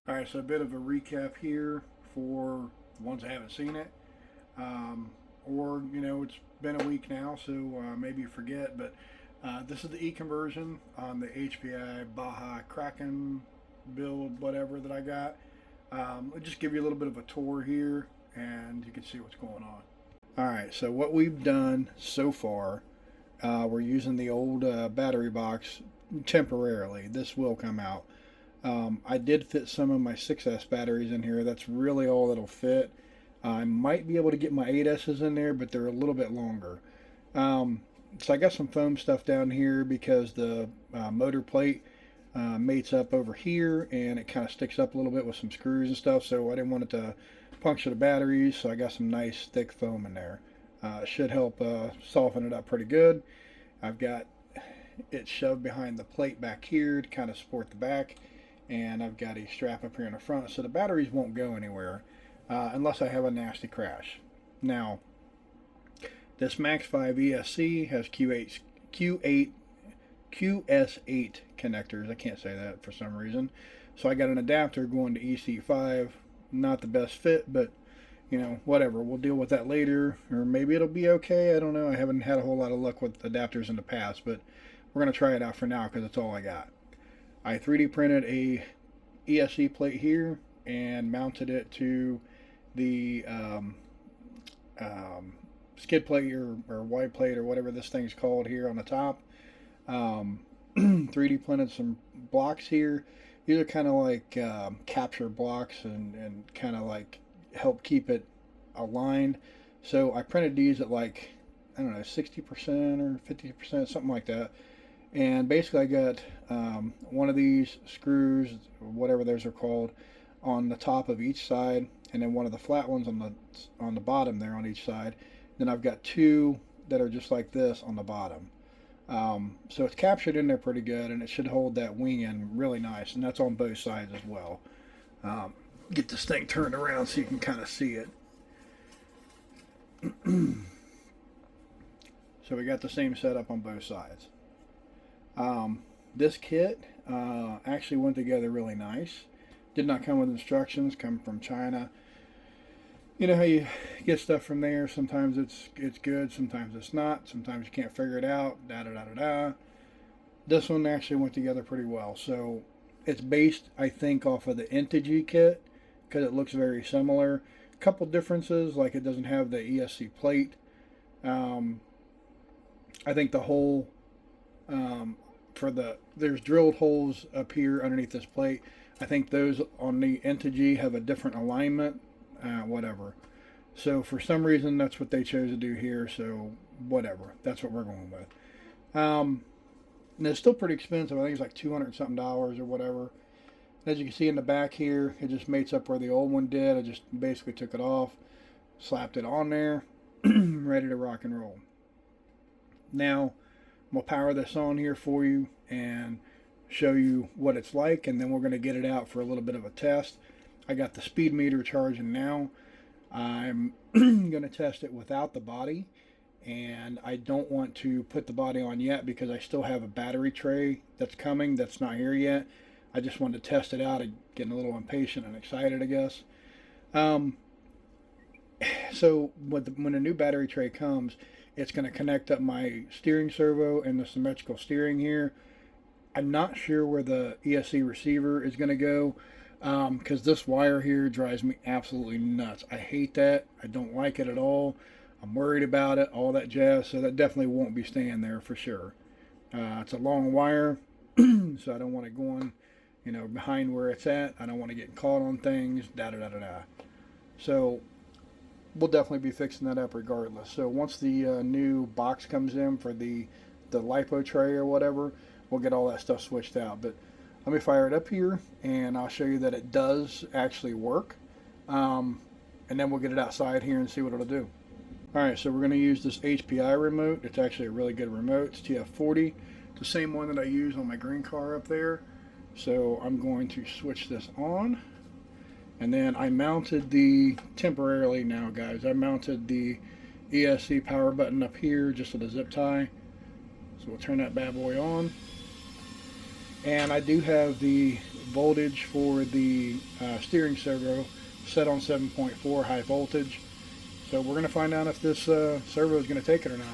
Alright, so a bit of a recap here for the ones that haven't seen it. Or, it's been a week now, so maybe you forget, but this is the E conversion on the HPI Baja Kraken build, whatever that I got. I'll just give you a little bit of a tour here, and you can see what's going on. Alright, so what we've done so far, we're using the old battery box temporarily. This will come out. I did fit some of my 6S batteries in here. That's really all that'll fit. I might be able to get my 8S's in there, but they're a little bit longer. So I got some foam stuff down here because the motor plate mates up over here, and it kind of sticks up a little bit with some screws and stuff, so I didn't want it to puncture the batteries, so I got some nice thick foam in there. It should help soften it up pretty good. I've got it shoved behind the plate back here to kind of support the back, and I've got a strap up here in the front, so the batteries won't go anywhere unless I have a nasty crash. Now, this Max 5 ESC has QS8 connectors. I can't say that for some reason. So I got an adapter going to EC5. Not the best fit, but whatever. We'll deal with that later, or maybe it'll be okay. I don't know. I haven't had a whole lot of luck with adapters in the past, but we're going to try it out for now because it's all I got. I 3D printed a ESC plate here and mounted it to the skid plate or wide plate or whatever this thing's called here on the top. 3D printed some blocks here. These are kind of like capture blocks and kind of like help keep it aligned. So I printed these at like, I don't know, 60% or 50%, something like that. And basically I got one of these screws, or whatever those are called, on the top of each side, and then one of the flat ones on the bottom there on each side. Then I've got two that are just like this on the bottom. So it's captured in there pretty good, and it should hold that wing in really nice, and that's on both sides as well. Get this thing turned around so you can kind of see it. So we got the same setup on both sides. This kit actually went together really nice. Did not come with instructions, come from China. You know how you get stuff from there. Sometimes it's good, sometimes it's not. Sometimes you can't figure it out. This one actually went together pretty well. So it's based, I think, off of the Integy kit because it looks very similar. A couple differences, like it doesn't have the ESC plate. I think the hole there's drilled holes up here underneath this plate. I think those on the Integy have a different alignment. Whatever. So for some reason that's what they chose to do here, so whatever. That's what we're going with. And it's still pretty expensive. I think it's like $200 something or whatever. As you can see in the back here, it just mates up where the old one did. I just basically took it off, slapped it on there, ready to rock and roll. Now I'm going to power this on here for you and show you what it's like, and then we're going to get it out for a little bit of a test. I got the speed meter charging now. I'm going to test it without the body, and I don't want to put the body on yet because I still have a battery tray that's coming that's not here yet. I just wanted to test it out. I'm getting a little impatient and excited, I guess. So when a new battery tray comes, it's going to connect up my steering servo and the symmetrical steering here. I'm not sure where the ESC receiver is going to go. Because this wire here drives me absolutely nuts. I hate that. I don't like it at all. I'm worried about it, all that jazz. So that definitely won't be staying there for sure. It's a long wire, so I don't want it going, behind where it's at. I don't want to get caught on things. So we'll definitely be fixing that up regardless. So once the new box comes in for the lipo tray or whatever, we'll get all that stuff switched out. But let me fire it up here, and I'll show you that it does actually work. And then we'll get it outside here and see what it'll do. Alright, so we're going to use this HPI remote. It's actually a really good remote. It's TF40. It's the same one that I use on my green car up there. So I'm going to switch this on. And then I mounted the, temporarily now guys, I mounted the ESC power button up here just with a zip tie. So we'll turn that bad boy on. And I do have the voltage for the steering servo set on 7.4 high voltage. So we're going to find out if this servo is going to take it or not.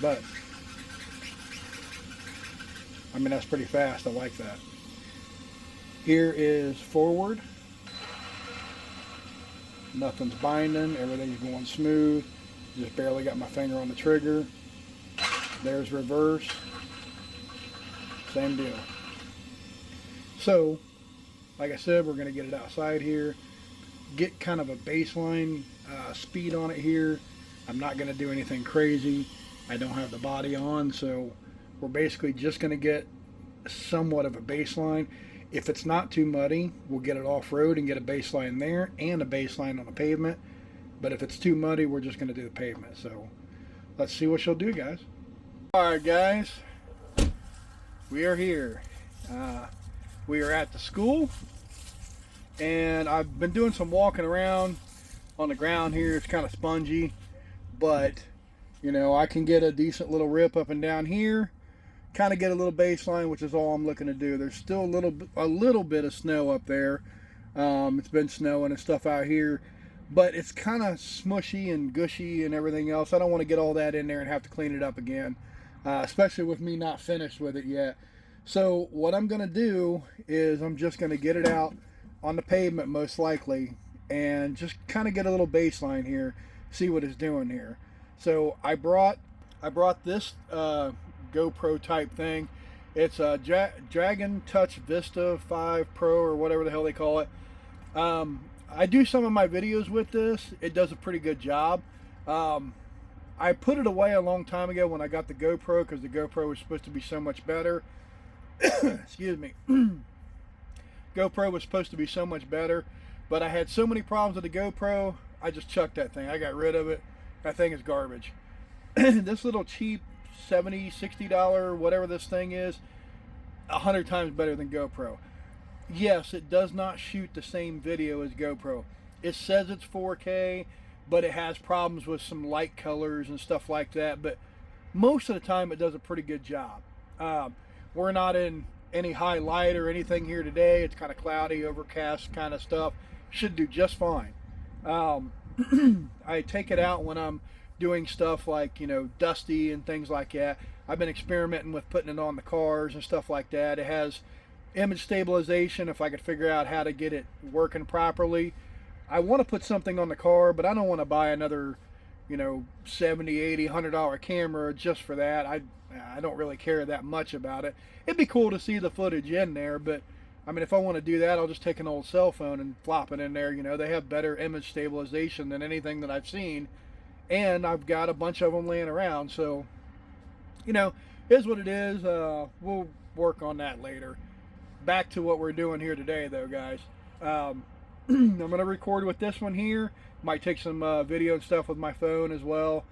But, I mean, that's pretty fast. I like that. Here is forward. Nothing's binding. Everything's going smooth. Just barely got my finger on the trigger. There's reverse. Same deal. So, like I said, we're going to get it outside here. Get kind of a baseline speed on it here. I'm not going to do anything crazy. I don't have the body on, so we're basically just going to get somewhat of a baseline. If it's not too muddy, we'll get it off-road and get a baseline there and a baseline on the pavement. But if it's too muddy, we're just going to do the pavement. So let's see what she'll do, guys. Alright guys, we are here. We are at the school, and I've been doing some walking around on the ground here. It's kind of spongy, but you know, I can get a decent little rip up and down here, kind of get a little baseline, which is all I'm looking to do. There's still a little bit of snow up there. It's been snowing and stuff out here, but it's kind of smushy and gushy and everything else. I don't want to get all that in there and have to clean it up again, especially with me not finished with it yet. So what I'm going to do is I'm just going to get it out on the pavement most likely and just kind of get a little baseline here, see what it's doing here. So I brought this GoPro type thing. It's a Dragon Touch Vista 5 Pro or whatever the hell they call it. I do some of my videos with this. It does a pretty good job. I put it away a long time ago when I got the GoPro because the GoPro was supposed to be so much better. Excuse me. GoPro was supposed to be so much better, but I had so many problems with the GoPro, I just chucked that thing. I got rid of it. That thing is garbage. This little cheap $70, $60, whatever this thing is, 100 times better than GoPro. Yes, it does not shoot the same video as GoPro. It says it's 4K, but it has problems with some light colors and stuff like that, but most of the time it does a pretty good job. We're not in any high light or anything here today. It's kind of cloudy, overcast kind of stuff. Should do just fine. I take it out when I'm doing stuff like, you know, dusty and things like that. I've been experimenting with putting it on the cars and stuff like that. It has image stabilization if I could figure out how to get it working properly. I want to put something on the car, but I don't want to buy another, you know, $70, $80, $100 camera just for that. I don't really care that much about it. It'd be cool to see the footage in there, but I mean, if I want to do that, I'll just take an old cell phone and flop it in there. You know, they have better image stabilization than anything that I've seen, and I've got a bunch of them laying around. So, you know, is what it is. We'll work on that later. Back to what we're doing here today, though, guys. I'm going to record with this one here. Might take some video and stuff with my phone as well.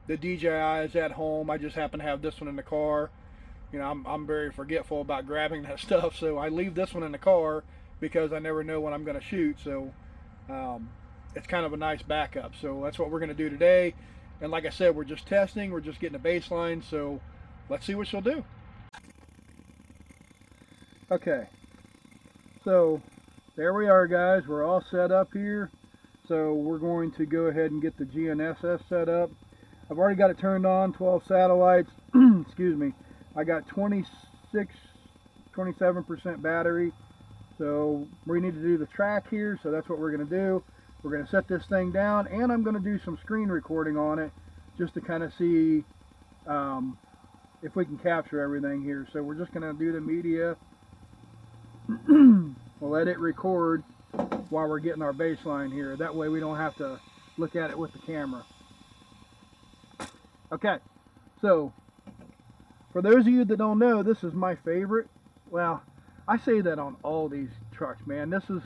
The DJI is at home. I just happen to have this one in the car. You know, I'm very forgetful about grabbing that stuff, so I leave this one in the car because I never know when I'm going to shoot. So it's kind of a nice backup. So that's what we're going to do today. And like I said, we're just testing. We're just getting a baseline. So let's see what she'll do. Okay. So there we are, guys. We're all set up here. So we're going to go ahead and get the GNSS set up. I've already got it turned on, 12 satellites. Excuse me. I got 27% battery. So we need to do the track here, so that's what we're going to do. We're going to set this thing down, and I'm going to do some screen recording on it just to kind of see if we can capture everything here. So we're just going to do the media. We'll let it record while we're getting our baseline here. That way we don't have to look at it with the camera. Okay, so for those of you that don't know, this is my favorite. Well, I say that on all these trucks, man. This is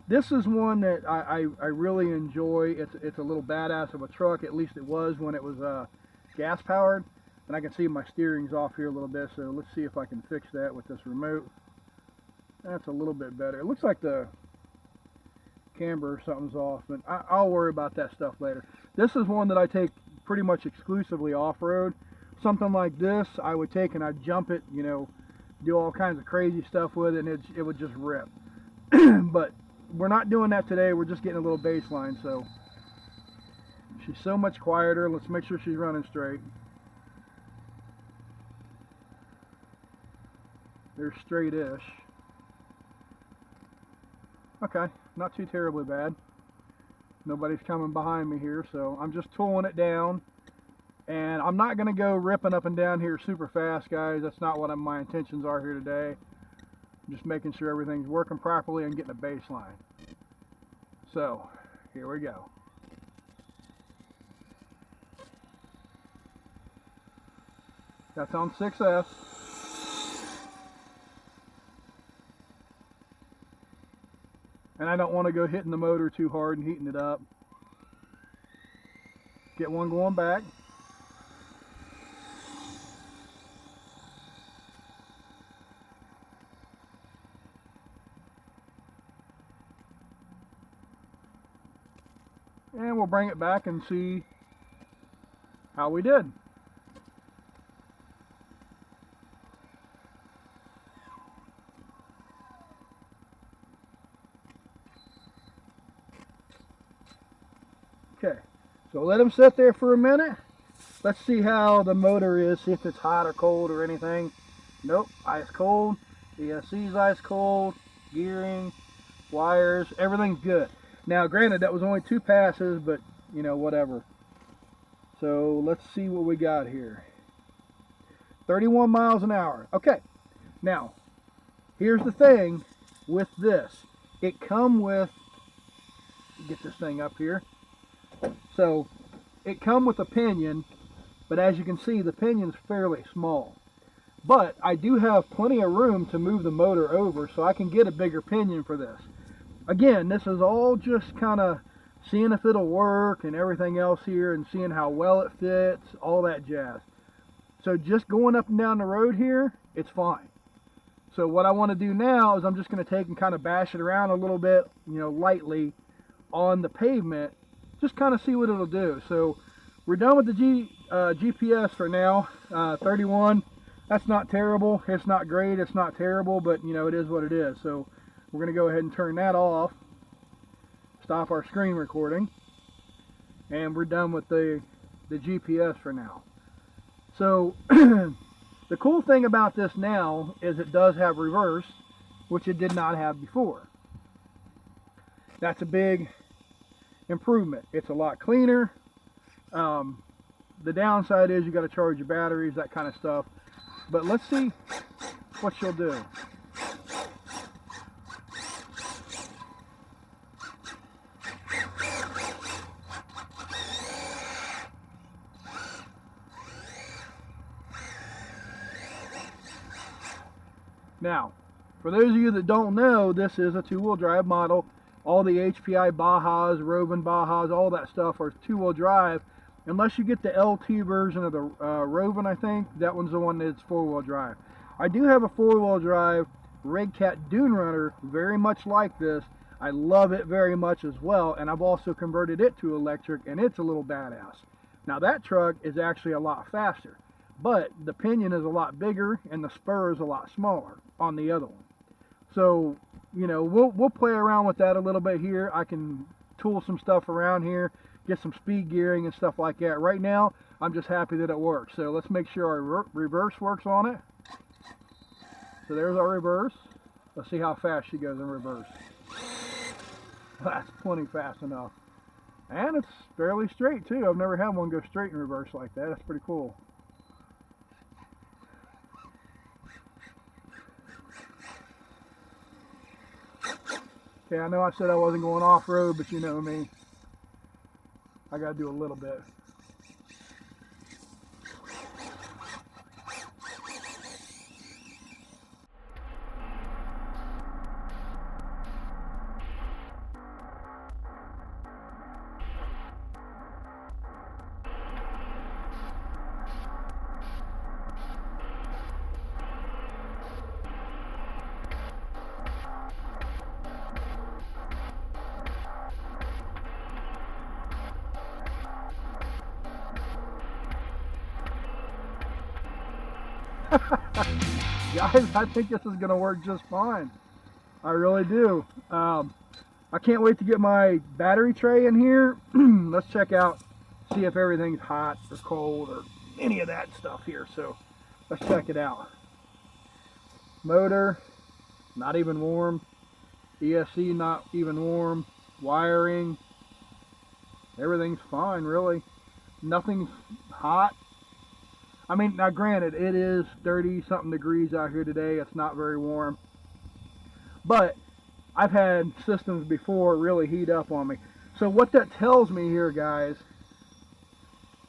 This is one that I really enjoy. It's a little badass of a truck. At least it was when it was gas powered. And I can see my steering's off here a little bit, so let's see if I can fix that with this remote. That's a little bit better. It looks like the camber or something's off, but I'll worry about that stuff later. This is one that I take pretty much exclusively off-road. Something like this I would take and I'd jump it, you know, do all kinds of crazy stuff with it, and it would just rip. But we're not doing that today. We're just getting a little baseline. So she's so much quieter. Let's make sure she's running straight. They're straight-ish. Okay, not too terribly bad. Nobody's coming behind me here, so I'm just tooling it down. And I'm not going to go ripping up and down here super fast, guys. That's not what my intentions are here today. I'm just making sure everything's working properly and getting a baseline. So, here we go. That's on 6S. And I don't want to go hitting the motor too hard and heating it up. Get one going back. And we'll bring it back and see how we did. Okay, so let them sit there for a minute. Let's see how the motor is, see if it's hot or cold or anything. Nope, ice cold. ESC's ice cold. Gearing, wires, everything's good. Now, granted, that was only 2 passes, but, you know, whatever. So, let's see what we got here. 31 miles an hour. Okay, now, here's the thing with this. It come with, get this thing up here. So, it come with a pinion, but as you can see, the pinion's fairly small. But I do have plenty of room to move the motor over, so I can get a bigger pinion for this. Again, this is all just kind of seeing if it'll work and everything else here, and seeing how well it fits, all that jazz. So just going up and down the road here, it's fine. So what I want to do now is I'm just going to take and kind of bash it around a little bit, you know, lightly on the pavement, just kind of see what it'll do. So we're done with the GPS for now. 31, that's not terrible. It's not great, it's not terrible, but you know, it is what it is. So we're going to go ahead and turn that off, stop our screen recording, and we're done with the GPS for now. So the cool thing about this now is it does have reverse, which it did not have before. That's a big improvement. It's a lot cleaner. The downside is you got to charge your batteries, that kind of stuff. But let's see what she'll do. Now, for those of you that don't know, this is a 2-wheel drive model. All the HPI Bajas, Rovan Bajas, all that stuff are 2-wheel drive. Unless you get the LT version of the Rovan, I think. That one's the one that's 4-wheel drive. I do have a 4-wheel drive Red Cat Dune Runner, very much like this. I love it very much as well, and I've also converted it to electric, and it's a little badass. Now that truck is actually a lot faster, but the pinion is a lot bigger, and the spur is a lot smaller on the other one. So, you know, we'll play around with that a little bit here. I can tool some stuff around here, get some speed gearing and stuff like that. Right now, I'm just happy that it works. So let's make sure our reverse works on it. So there's our reverse. Let's see how fast she goes in reverse. That's plenty fast enough. And it's fairly straight too. I've never had one go straight in reverse like that. That's pretty cool. Okay, I know I said I wasn't going off-road, but you know me. I gotta do a little bit. Guys, I think this is going to work just fine. I really do. I can't wait to get my battery tray in here. Let's check out, see if everything's hot or cold or any of that stuff here. So let's check it out. Motor, not even warm. ESC, not even warm. Wiring, everything's fine, really. Nothing's hot. I mean, now granted, it is 30 something degrees out here today. It's not very warm. But I've had systems before really heat up on me. So what that tells me here, guys,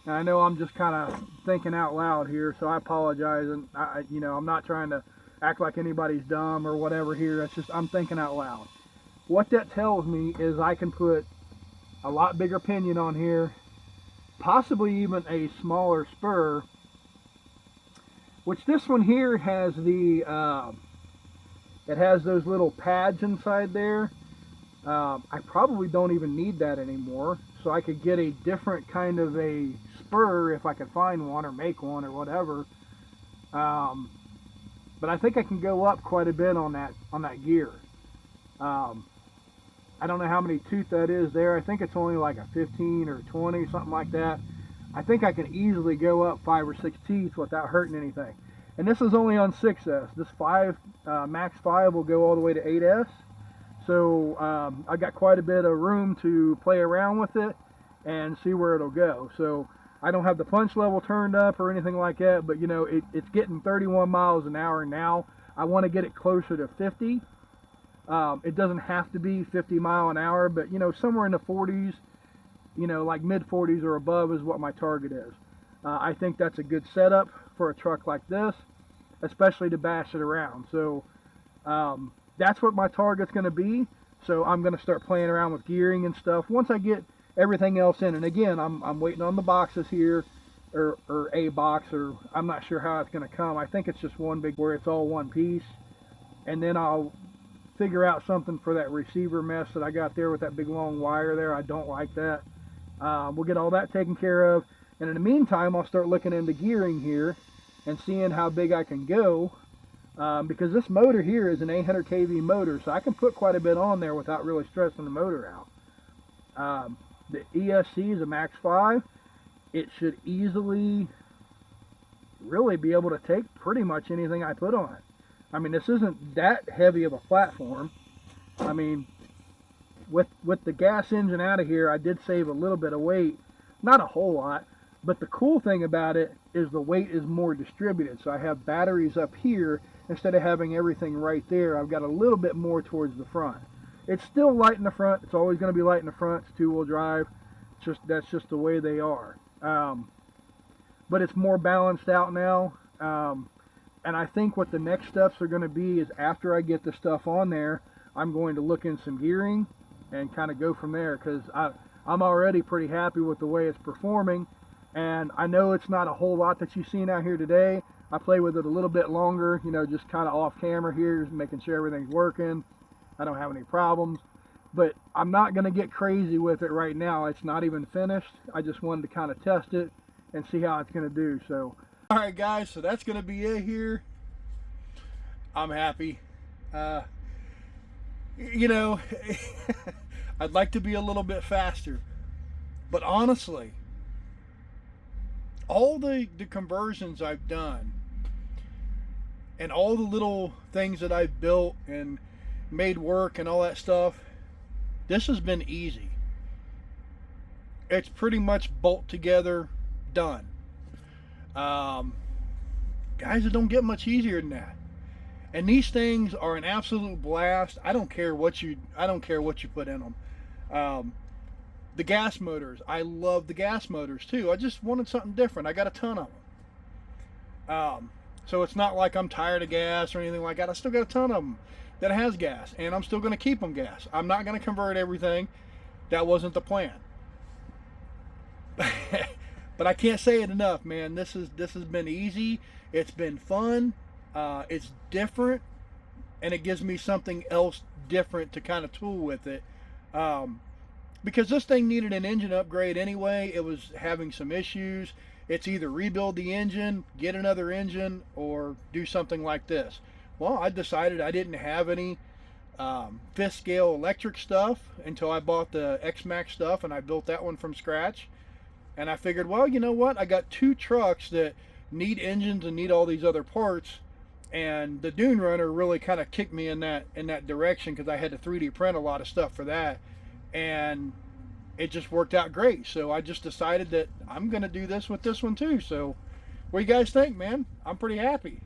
and I know I'm just kind of thinking out loud here, so I apologize, and I'm not trying to act like anybody's dumb or whatever here. It's just I'm thinking out loud. What that tells me is I can put a lot bigger pinion on here, possibly even a smaller spur, which this one here has the it has those little pads inside there. I probably don't even need that anymore, so I could get a different kind of a spur if I could find one or make one or whatever. But I think I can go up quite a bit on that gear. I don't know how many tooth that is there. I think it's only like a 15 or 20, something like that. I think I can easily go up 5 or 6 teeth without hurting anything. And this is only on 6S. This 5 Max 5 will go all the way to 8S. So I got quite a bit of room to play around with it and see where it'll go. So I don't have the punch level turned up or anything like that, but it's getting 31 miles an hour now. I want to get it closer to 50. It doesn't have to be 50 mile an hour, but somewhere in the 40s, like mid 40s or above is what my target is. I think that's a good setup for a truck like this, especially to bash it around. So that's what my target's going to be. So I'm going to start playing around with gearing and stuff once I get everything else in. And again, I'm waiting on the boxes here, or a box, or I'm not sure how it's going to come. I think it's just one big, where it's all one piece, and then I'll figure out something for that receiver mess that I got there with that big long wire there. I don't like that. We'll get all that taken care of, and in the meantime I'll start looking into gearing here and seeing how big I can go, because this motor here is an 800 kV motor, so I can put quite a bit on there without really stressing the motor out. The ESC is a Max 5. It should easily really be able to take pretty much anything I put on it. I mean, this isn't that heavy of a platform. I mean, with the gas engine out of here, I did save a little bit of weight. Not a whole lot, but the cool thing about it is the weight is more distributed. So I have batteries up here instead of having everything right there. I've got a little bit more towards the front. It's still light in the front. It's always going to be light in the front. It's two-wheel drive. That's just the way they are. But it's more balanced out now. And I think what the next steps are going to be is after I get the stuff on there, I'm going to look in some gearing and kind of go from there, because I'm already pretty happy with the way it's performing. And I know it's not a whole lot that you've seen out here today. I play with it a little bit longer, just kind of off camera here, just making sure everything's working. I don't have any problems. But I'm not going to get crazy with it right now. It's not even finished. I just wanted to kind of test it and see how it's going to do. So, all right, guys, so that's going to be it here. I'm happy. I'd like to be a little bit faster. But honestly, all the conversions I've done and all the little things that I've built and made work and all that stuff, this has been easy. It's pretty much bolt together, done. Guys, it don't get much easier than that. And these things are an absolute blast. I don't care what you put in them. The gas motors, I love the gas motors too. I just wanted something different. I got a ton of them. So it's not like I'm tired of gas or anything like that. I still got a ton of them that has gas, and I'm still going to keep them gas. I'm not going to convert everything. That wasn't the plan. But I can't say it enough, man. This has been easy. It's been fun. It's different, and it gives me something else different to kind of tool with it. Because this thing needed an engine upgrade anyway. It was having some issues. it's either rebuild the engine, get another engine, or do something like this. Well, I decided I didn't have any fifth scale electric stuff until I bought the X-Max stuff, and I built that one from scratch. And I figured, well, you know what? I got two trucks that need engines and need all these other parts, and the Dune Runner really kind of kicked me in that direction, because I had to 3D print a lot of stuff for that, and it just worked out great. So I just decided that I'm going to do this with this one too. So what do you guys think, man? I'm pretty happy.